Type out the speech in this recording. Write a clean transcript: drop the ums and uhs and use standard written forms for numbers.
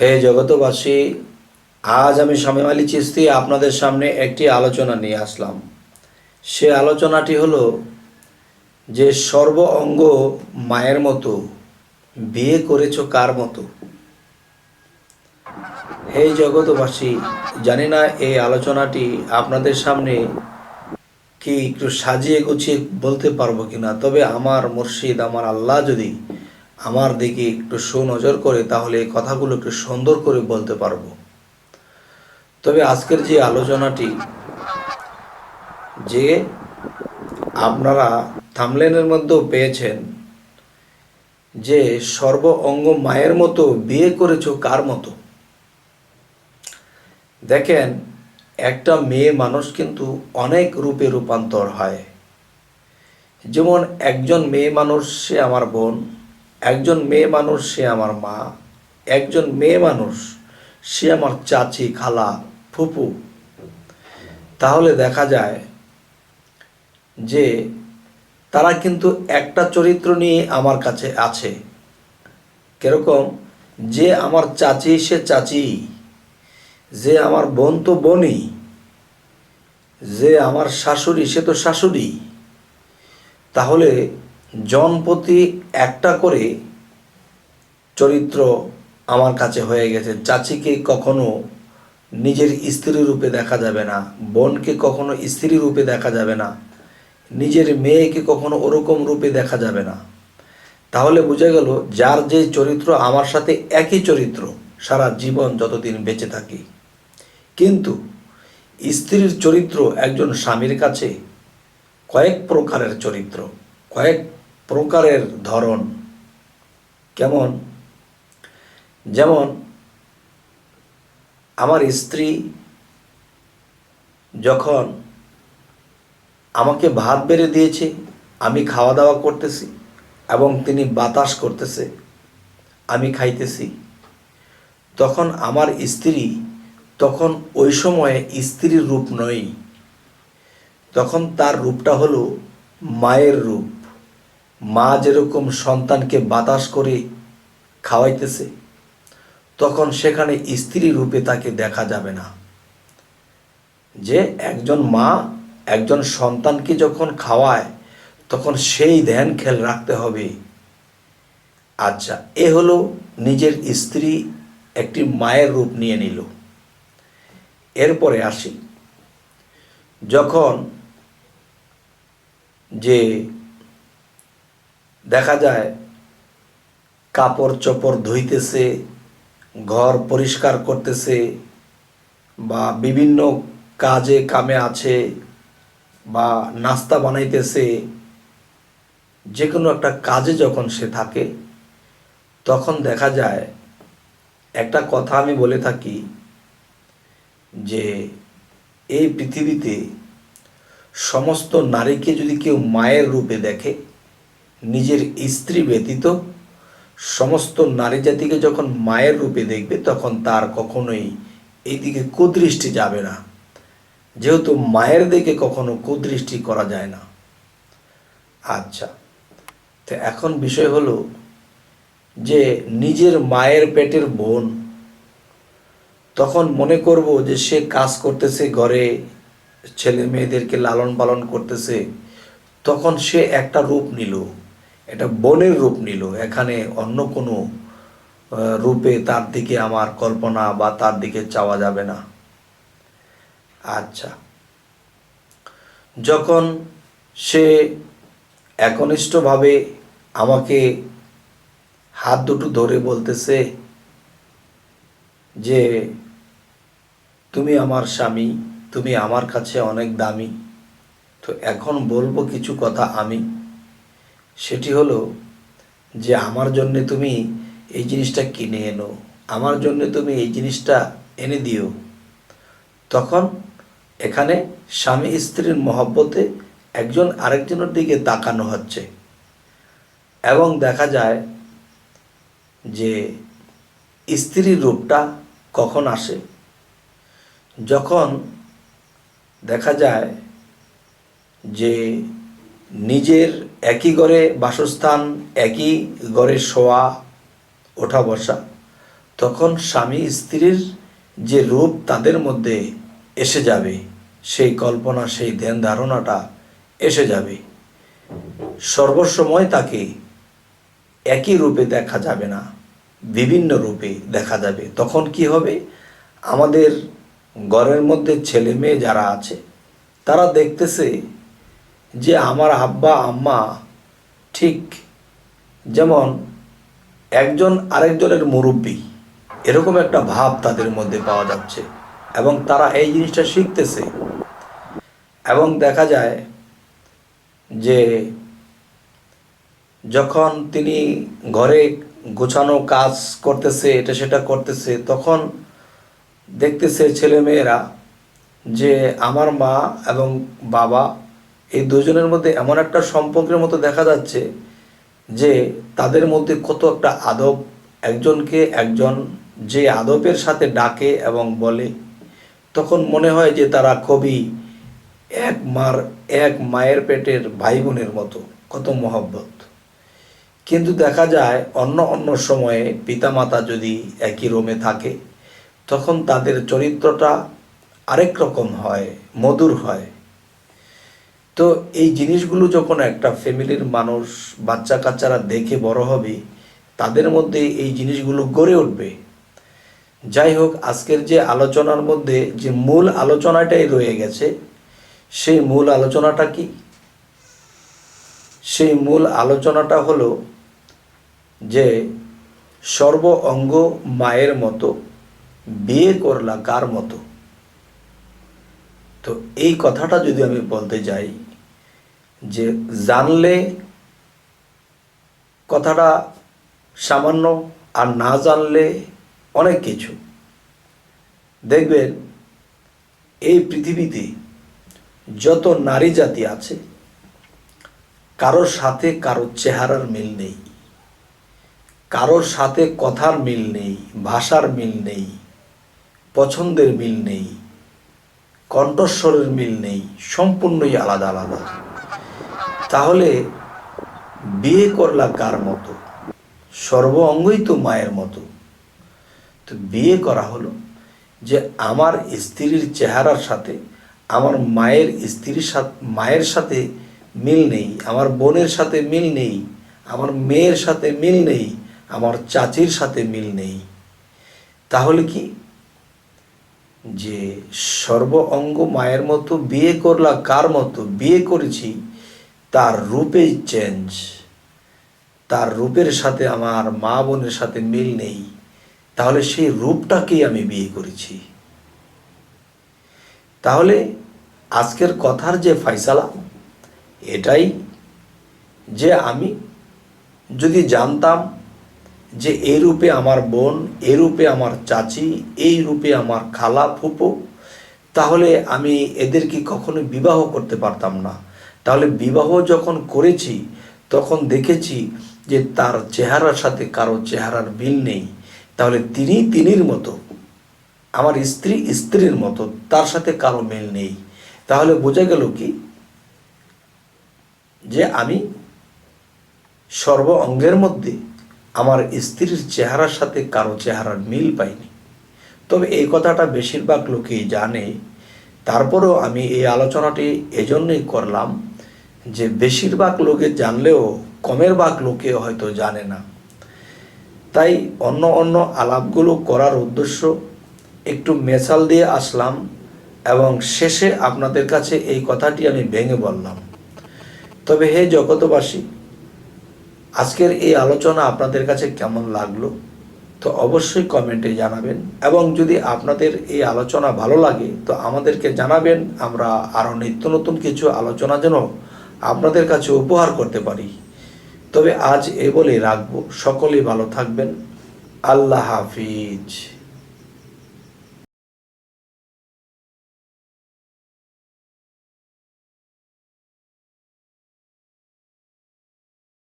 হে জগতবাসী, আজ আমি শামীম আলী চিশতি আপনাদের সামনে একটি আলোচনা নিয়ে আসলাম। সে আলোচনাটি হলো যে সর্ব অঙ্গ মায়ের মতো, বিয়ে করেছো কার মতো। হে জগতবাসী, জানি না এই আলোচনাটি আপনাদের সামনে কি একটু সাজিয়ে গুছিয়ে বলতে পারবো কিনা, তবে আমার মুর্শিদ আমার আল্লাহ যদি আমার দিকে একটু সুনজর করে তাহলে এই কথাগুলো একটু সুন্দর করে বলতে পারবো। তবে আজকের যে আলোচনাটি, যে আপনারা থামলেনের মধ্যেও পেয়েছেন, যে সর্ব অঙ্গ মায়ের মতো, বিয়ে করেছো কার মতো। দেখেন, একটা মেয়ে মানুষ কিন্তু অনেক রূপে রূপান্তর হয়। যেমন একজন মেয়ে মানুষ সে আমার বোন, একজন মেয়ে মানুষ সে আমার মা, একজন মেয়ে মানুষ সে আমার চাচি, খালা, ফুপু। তাহলে দেখা যায় যে তারা কিন্তু একটা চরিত্র নিয়ে আমার কাছে আছে। কিরকম? যে আমার চাচি সে চাচি, যে আমার বোন তো বোনই, যে আমার শাশুড়ি সে তো শাশুড়ি। তাহলে জনপ্রতি একটা করে চরিত্র আমার কাছে হয়ে গেছে। চাচিকে কখনো নিজের স্ত্রী রূপে দেখা যাবে না, বোনকে কখনো স্ত্রী রূপে দেখা যাবে না, নিজের মেয়েকে কখনো ওরকম রূপে দেখা যাবে না। তাহলে বোঝা গেল যার যে চরিত্র আমার সাথে একই চরিত্র সারা জীবন যতদিন বেঁচে থাকি। কিন্তু স্ত্রীর চরিত্র একজন স্বামীর কাছে কয়েক প্রকারের চরিত্র, কয়েক প্রকারের ধরন। কেমন? যেমন আমার স্ত্রী যখন আমাকে ভাত বেড়ে দিয়েছে, আমি খাওয়া দাওয়া করতেছি এবং তিনি বাতাস করতেছে, আমি খাইতেছি, তখন আমার স্ত্রী তখন ওই সময়ে স্ত্রীর রূপ নয়, তখন তার রূপটা হলো মায়ের রূপ। মা যেরকম সন্তানকে বাতাস করে খাওয়াইতেছে, তখন সেখানে স্ত্রী রূপে তাকে দেখা যাবে না। যে একজন মা একজন সন্তানকে যখন খাওয়ায় তখন সেই ধ্যান খেয়াল রাখতে হবে। আচ্ছা, এ হলো নিজের স্ত্রী একটি মায়ের রূপ নিয়ে নিল। এরপরে আসি, যখন যে দেখা যায় কাপড় চোপড় ধুইতেছে, ঘর পরিষ্কার করতেছে, বা বিভিন্ন কাজে কামে আছে, বা নাস্তা বানাইতেছে, যে কোনো একটা কাজে যখন সে থাকে, তখন দেখা যায় একটা কথা আমি বলে থাকি যে এই পৃথিবীতে সমস্ত নারীকে যদি কেউ মায়ের রূপে দেখে, নিজের স্ত্রী ব্যতীত সমস্ত নারী জাতিকে যখন মায়ের রূপে দেখবে, তখন তার কখনোই এইদিকে কুদৃষ্টি যাবে না, যেহেতু মায়ের দিকে কখনো কুদৃষ্টি করা যায় না। আচ্ছা, তো এখন বিষয় হলো যে নিজের মায়ের পেটের বোন, তখন মনে করব যে সে কাজ করতেছে, ঘরে ছেলে মেয়েদেরকে লালন পালন করতেছে, তখন সে একটা রূপ নিল, এটা বোনের রূপ নিল। এখানে অন্য কোনো রূপে তার দিকে আমার কল্পনা বা তার দিকে চাওয়া যাবে না। আচ্ছা, যখন সে একনিষ্ঠভাবে আমাকে হাত দুটো ধরে বলতেছে যে তুমি আমার স্বামী, তুমি আমার কাছে অনেক দামি, তো এখন বলবো কিছু কথা আমি। সেটি হলো যে আমার জন্যে তুমি এই জিনিসটা কিনে এনো, আমার জন্য তুমি এই জিনিসটা এনে দিও। তখন এখানে স্বামী স্ত্রীর মহব্বতে একজন আরেকজনের দিকে তাকানো হচ্ছে, এবং দেখা যায় যে স্ত্রীর রূপটা কখন আসে, যখন দেখা যায় যে নিজের একই ঘরে বাসস্থান, একই ঘরে শোয়া ওঠা বসা, তখন স্বামী স্ত্রীর যে রূপ তাদের মধ্যে এসে যাবে, সেই কল্পনা, সেই ধ্যান ধারণাটা এসে যাবে। সর্বসময় তাকে একই রূপে দেখা যাবে না, বিভিন্ন রূপে দেখা যাবে। তখন কি হবে, আমাদের ঘরের মধ্যে ছেলে মেয়ে যারা আছে তারা দেখতেছে যে আমার আব্বা আম্মা ঠিক যেমন একজন আরেকজনের মুরব্বী, এরকম একটা ভাব তাদের মধ্যে পাওয়া যাচ্ছে এবং তারা এই জিনিসটা শিখতেছে। এবং দেখা যায় যে যখন তিনি ঘরে গোছানো কাজ করতেছে, এটা সেটা করতেছে, তখন দেখতেছে ছেলেমেয়েরা যে আমার মা এবং বাবা এই দুজনের মধ্যে এমন একটা সম্পর্কের মতো দেখা যাচ্ছে যে তাদের মধ্যে কত একটা আদব, একজনকে একজন যে আদবের সাথে ডাকে এবং বলে, তখন মনে হয় যে তারা খুবই এক মায়ের পেটের ভাই বোনের মতো, কত মহব্বত। কিন্তু দেখা যায় অন্য অন্য সময়ে পিতামাতা যদি একই রুমে থাকে তখন তাদের চরিত্রটা আরেক রকম হয়, মধুর হয়। তো এই জিনিসগুলো যখন একটা ফ্যামিলির মানুষ, বাচ্চা কাচ্চারা দেখে বড় হবে, তাদের মধ্যে এই জিনিসগুলো গড়ে উঠবে। যাই হোক, আজকের যে আলোচনার মধ্যে যে মূল আলোচনাটাই রয়ে গেছে, সেই মূল আলোচনাটা কি? সেই মূল আলোচনাটা হলো যে সর্ব অঙ্গ মায়ের মতো, বিয়ে করলা কার মতো। তো এই কথাটা যদি আমি বলতে যাই, যে জানলে কথাটা সামান্য, আর না জানলে অনেক কিছু। দেখবেন এই পৃথিবীতে যত নারী জাতি আছে, কারোর সাথে কারোর চেহারার মিল নেই, কারোর সাথে কথার মিল নেই, ভাষার মিল নেই, পছন্দের মিল নেই, কণ্ঠস্বরের মিল নেই, সম্পূর্ণই আলাদা আলাদা। তাহলে বিয়ে করলা কার মতো? সর্ব অঙ্গই তো মায়ের মতো। তো বিয়ে করা হলো যে আমার স্ত্রীর চেহারার সাথে আমার মায়ের সাথে মিল নেই, আমার বোনের সাথে মিল নেই, আমার মেয়ের সাথে মিল নেই, আমার চাচির সাথে মিল নেই। তাহলে কি, যে সর্ব অঙ্গ মায়ের মতো, বিয়ে করলা কার মতো? বিয়ে করেছি তার রূপেই চেঞ্জ, তার রূপের সাথে আমার মা বোনের সাথে মিল নেই, তাহলে সেই রূপটাকেই আমি বিয়ে করেছি। তাহলে আজকের কথার যে ফয়সালা এটাই, যে আমি যদি জানতাম যে এই রূপে আমার বোন, এই রূপে আমার চাচি, এই রূপে আমার খালা ফুপো, তাহলে আমি এদেরকে কখনো বিবাহ করতে পারতাম না। তাহলে বিবাহ যখন করেছি তখন দেখেছি যে তার চেহারার সাথে কারো চেহারার মিল নেই, তাহলে তিনি তিনির মতো, আমার স্ত্রী স্ত্রীর মতো, তার সাথে কারো মিল নেই। তাহলে বোঝা গেল কি, যে আমি সর্ব অঙ্গের মধ্যে আমার স্ত্রীর চেহারার সাথে কারো চেহারার মিল পাইনি। তবে এই কথাটা বেশিরভাগ লোকেই জানে। তারপরেও আমি এই আলোচনাটি এজন্যই করলাম যে বেশিরভাগ লোকে জানলেও কমের ভাগ লোকে হয়তো জানে না। তাই অন্য অন্য আলাপগুলো করার উদ্দেশ্য একটু মেশাল দিয়ে আসলাম এবং শেষে আপনাদের কাছে এই কথাটি আমি ভেঙে বললাম। তবে হে জগতবাসী, আজকের এই আলোচনা আপনাদের কাছে কেমন লাগলো তো অবশ্যই কমেন্টে জানাবেন, এবং যদি আপনাদের এই আলোচনা ভালো লাগে তো আমাদেরকে জানাবেন, আমরা আরও নিত্য নতুন কিছু আলোচনা যেন আপনাদের কাছে উপহার করতে পারি। তবে আজ এ বলেই রাখবো, সকলেই ভালো থাকবেন। আল্লাহ হাফিজ।